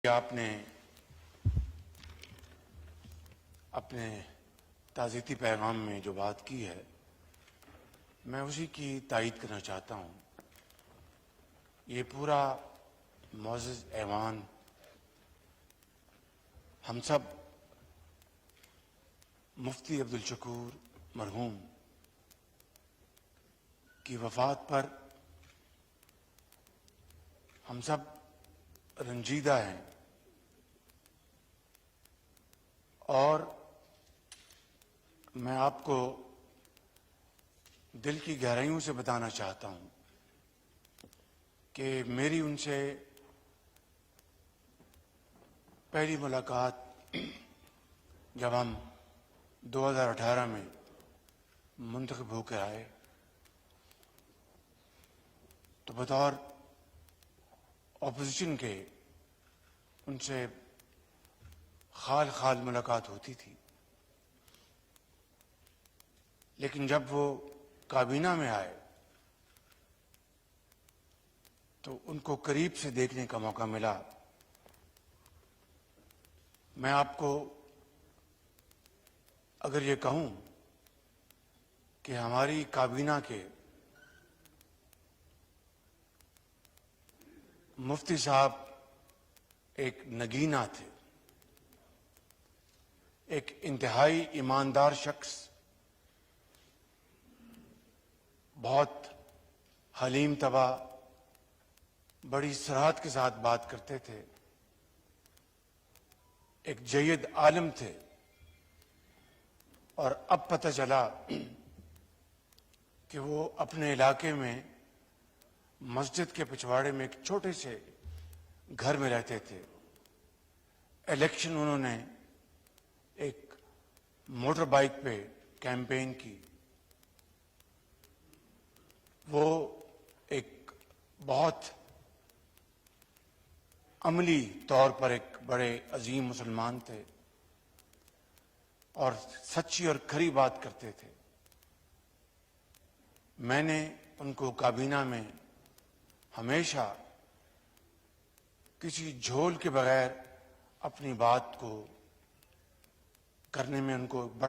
आपने अपने ताज़ीती पैगाम में जो बात की है, मैं उसी की तायीद करना चाहता हूँ। ये पूरा मौजूद ऐवान हम सब मुफ्ती अब्दुल शकूर मरहूम की वफ़ात पर हम सब रंजीदा हैं और मैं आपको दिल की गहराइयों से बताना चाहता हूं कि मेरी उनसे पहली मुलाकात जब हम 2018 में मुंतखब होकर आए तो बतौर ऑपोजिशन के उनसे खाल खाल मुलाकात होती थी, लेकिन जब वो काबीना में आए तो उनको करीब से देखने का मौका मिला। मैं आपको अगर ये कहूं कि हमारी काबीना के मुफ्ती साहब एक नगीना थे, एक इंतहाई ईमानदार शख्स, बहुत हलीम तबा, बड़ी सराहत के साथ बात करते थे, एक जय्यद आलिम थे। और अब पता चला कि वो अपने इलाके में मस्जिद के पिछवाड़े में एक छोटे से घर में रहते थे। इलेक्शन उन्होंने एक मोटर बाइक पे कैंपेन की। वो एक बहुत अमली तौर पर एक बड़े अजीम मुसलमान थे और सच्ची और खरी बात करते थे। मैंने उनको काबीना में हमेशा किसी झोल के बगैर अपनी बात को करने में उनको